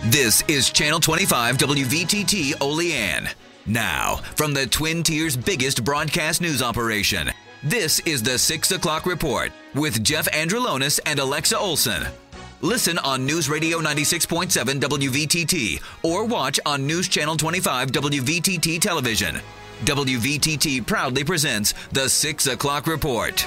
This is Channel 25 WVTT Olean. Now, from the Twin Tiers' biggest broadcast news operation, this is the 6 o'clock report with Jeff Andrulonis and Alexa Olson. Listen on News Radio 96.7 WVTT or watch on News Channel 25 WVTT television. WVTT proudly presents the 6 o'clock report.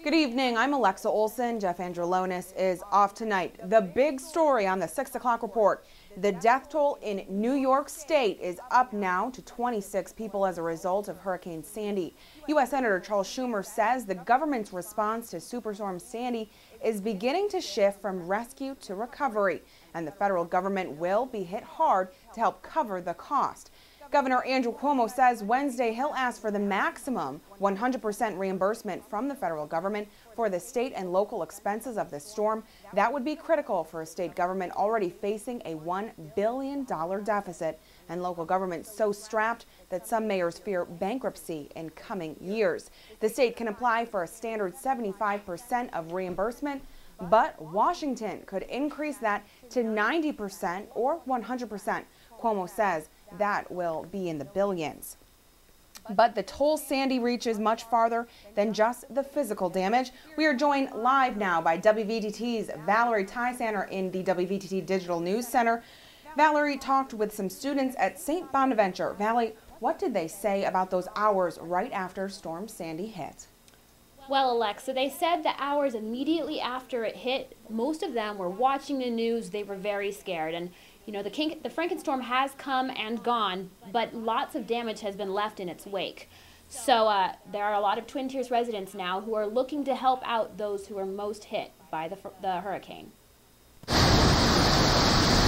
Good evening, I'm Alexa Olson. Jeff Andrulonis is off tonight. The big story on the 6 o'clock report: the death toll in New York State is up now to 26 people as a result of Hurricane Sandy. U.S. Senator Charles Schumer says the government's response to Superstorm Sandy is beginning to shift from rescue to recovery, and the federal government will be hit hard to help cover the cost. Governor Andrew Cuomo says Wednesday he'll ask for the maximum 100% reimbursement from the federal government for the state and local expenses of the storm. That would be critical for a state government already facing a $1 billion deficit and local governments so strapped that some mayors fear bankruptcy in coming years. The state can apply for a standard 75% of reimbursement, but Washington could increase that to 90% or 100%. Cuomo says that will be in the billions. But the toll Sandy reaches much farther than just the physical damage. We are joined live now by WVTT's Valerie Tysander in the WVTT Digital News Center. Valerie talked with some students at St. Bonaventure. Valerie, what did they say about those hours right after Storm Sandy hit? Well, Alexa, they said the hours immediately after it hit, most of them were watching the news. They were very scared. And you know, the Frankenstorm has come and gone, but lots of damage has been left in its wake. So there are a lot of Twin Tiers residents now who are looking to help out those who are most hit by the hurricane.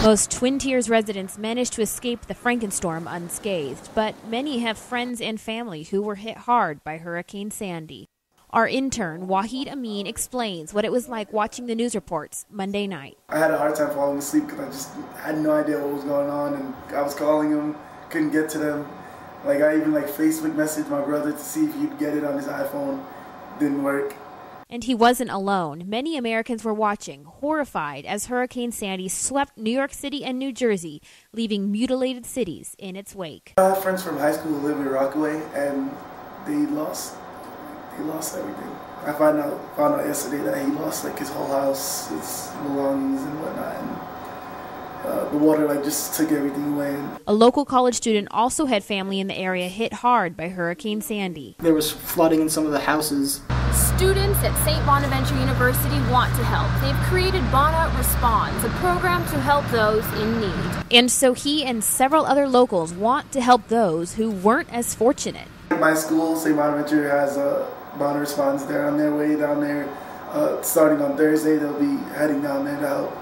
Most Twin Tiers residents managed to escape the Frankenstorm unscathed, but many have friends and family who were hit hard by Hurricane Sandy. Our intern, Wahid Amin, explains what it was like watching the news reports Monday night. I had a hard time falling asleep because I just had no idea what was going on, and I was calling them, couldn't get to them. I even Facebook messaged my brother to see if he'd get it on his iPhone. Didn't work. And he wasn't alone. Many Americans were watching, horrified, as Hurricane Sandy swept New York City and New Jersey, leaving mutilated cities in its wake. I have friends from high school who live in Rockaway, and they lost everything. I found out yesterday that he lost his whole house, his belongings and whatnot, and the water just took everything away. A local college student also had family in the area hit hard by Hurricane Sandy. There was flooding in some of the houses. Students at St. Bonaventure University want to help. They've created Bona Responds, a program to help those in need. And so he and several other locals want to help those who weren't as fortunate. My school, St. Bonaventure, has a Bona Responds. They're on their way down there. Starting on Thursday, they'll be heading down there to help.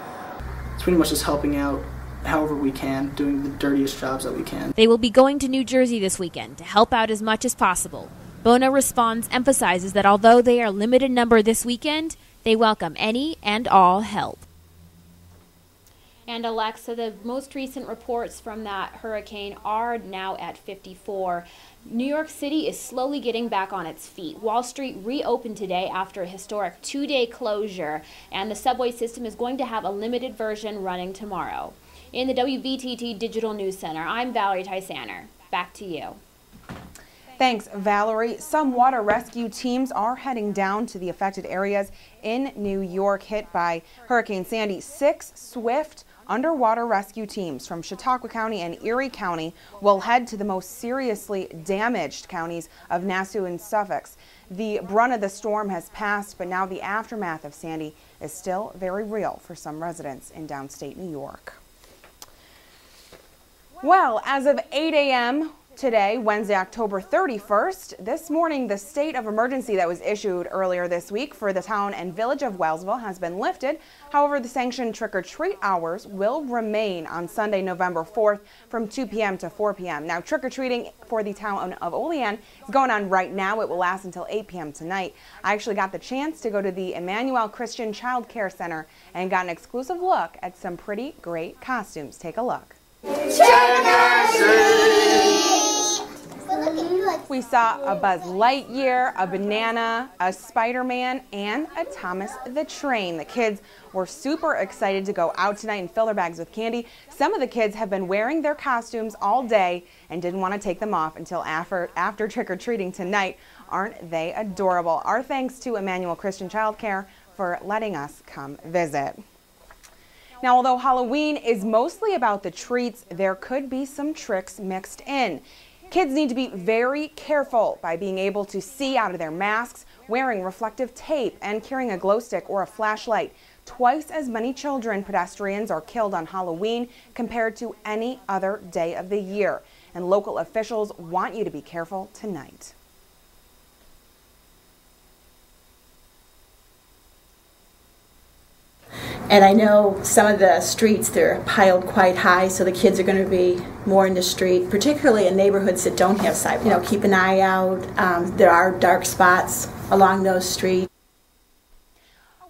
It's pretty much just helping out however we can, doing the dirtiest jobs that we can. They will be going to New Jersey this weekend to help out as much as possible. Bona Responds emphasizes that although they are limited number this weekend, they welcome any and all help. And Alexa, the most recent reports from that hurricane are now at 54. New York City is slowly getting back on its feet. Wall Street reopened today after a historic 2-day closure, and the subway system is going to have a limited version running tomorrow. In the WVTT Digital News Center, I'm Valerie Tysander. Back to you. Thanks, Valerie. Some water rescue teams are heading down to the affected areas in New York hit by Hurricane Sandy. 6 swift underwater rescue teams from Chautauqua County and Erie County will head to the most seriously damaged counties of Nassau and Suffolk. The brunt of the storm has passed, but now the aftermath of Sandy is still very real for some residents in downstate New York. Well, as of 8 a.m. today, Wednesday, October 31st, this morning, the state of emergency that was issued earlier this week for the town and village of Wellsville has been lifted. However, the sanctioned trick-or-treat hours will remain on Sunday, November 4th from 2 p.m. to 4 p.m. Now, trick-or-treating for the town of Olean is going on right now. It will last until 8 p.m. tonight. I actually got the chance to go to the Emmanuel Christian Child Care Center and got an exclusive look at some pretty great costumes. Take a look. Trick or treat! So look at you like We saw a Buzz Lightyear, a banana, a Spider-Man, and a Thomas the Train. The kids were super excited to go out tonight and fill their bags with candy. Some of the kids have been wearing their costumes all day and didn't want to take them off until after trick-or-treating tonight. Aren't they adorable? Our thanks to Emmanuel Christian Child Care for letting us come visit. Now, although Halloween is mostly about the treats, there could be some tricks mixed in. Kids need to be very careful by being able to see out of their masks, wearing reflective tape, and carrying a glow stick or a flashlight. Twice as many children pedestrians are killed on Halloween compared to any other day of the year. And local officials want you to be careful tonight. And I know some of the streets, they're piled quite high, so the kids are going to be more in the street, particularly in neighborhoods that don't have sidewalks. You know, keep an eye out. There are dark spots along those streets.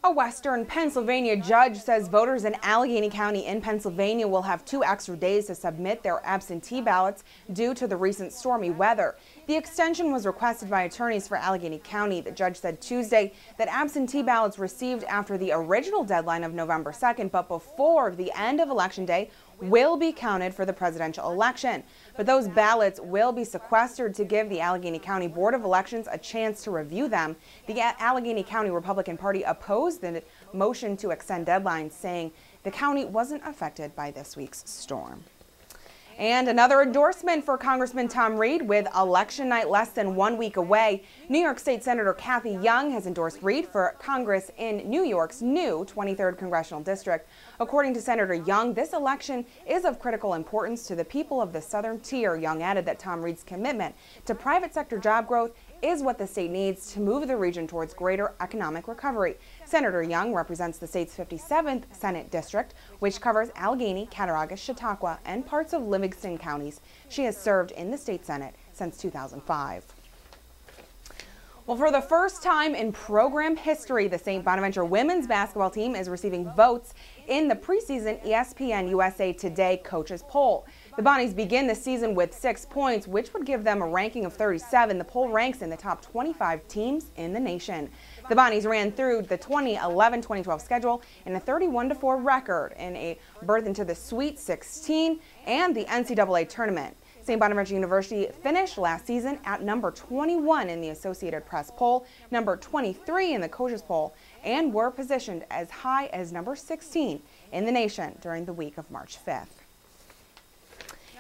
A Western Pennsylvania judge says voters in Allegheny County in Pennsylvania will have 2 extra days to submit their absentee ballots due to the recent stormy weather. The extension was requested by attorneys for Allegheny County. The judge said Tuesday that absentee ballots received after the original deadline of November 2nd, but before the end of Election Day, will be counted for the presidential election. But those ballots will be sequestered to give the Allegheny County Board of Elections a chance to review them. The Allegheny County Republican Party opposed the motion to extend deadlines, saying the county wasn't affected by this week's storm. And another endorsement for Congressman Tom Reed with election night less than 1 week away. New York State Senator Kathy Young has endorsed Reed for Congress in New York's new 23rd Congressional District. According to Senator Young, this election is of critical importance to the people of the Southern Tier. Young added that Tom Reed's commitment to private sector job growth is what the state needs to move the region towards greater economic recovery. Senator Young represents the state's 57th Senate District, which covers Allegheny, Cattaraugus, Chautauqua, and parts of Livingston counties. She has served in the state Senate since 2005. Well, for the first time in program history, the St. Bonaventure women's basketball team is receiving votes in the preseason ESPN USA Today Coaches Poll. The Bonnies begin the season with 6 points, which would give them a ranking of 37. The poll ranks in the top 25 teams in the nation. The Bonnies ran through the 2011-2012 schedule in a 31-4 record in a berth into the Sweet 16 and the NCAA tournament. St. Bonaventure University finished last season at number 21 in the Associated Press poll, number 23 in the Coaches poll, and were positioned as high as number 16 in the nation during the week of March 5th.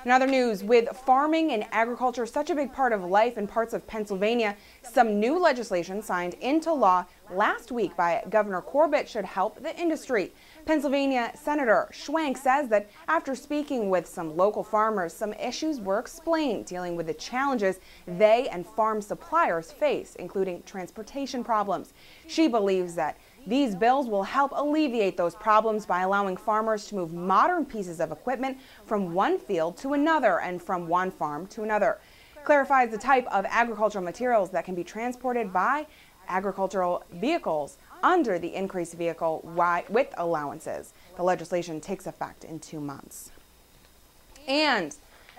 In other news, with farming and agriculture such a big part of life in parts of Pennsylvania, some new legislation signed into law last week by Governor Corbett should help the industry. Pennsylvania Senator Schwank says that after speaking with some local farmers, some issues were explained dealing with the challenges they and farm suppliers face, including transportation problems. She believes that these bills will help alleviate those problems by allowing farmers to move modern pieces of equipment from one field to another and from one farm to another. Clarifies the type of agricultural materials that can be transported by agricultural vehicles under the increased vehicle width allowances. The legislation takes effect in 2 months. And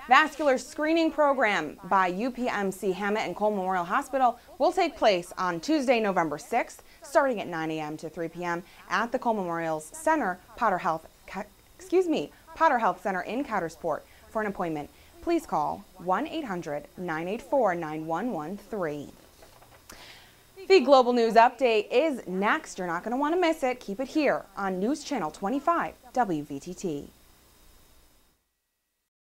vascular screening program by UPMC Hammett and Cole Memorial Hospital will take place on Tuesday, November 6th, starting at 9 a.m. to 3 p.m. at the Cole Memorial Center, Potter Health Center in Coudersport. For an appointment, please call 1-800-984-9113. The Global News Update is next. You're not going to want to miss it. Keep it here on News Channel 25 WVTT.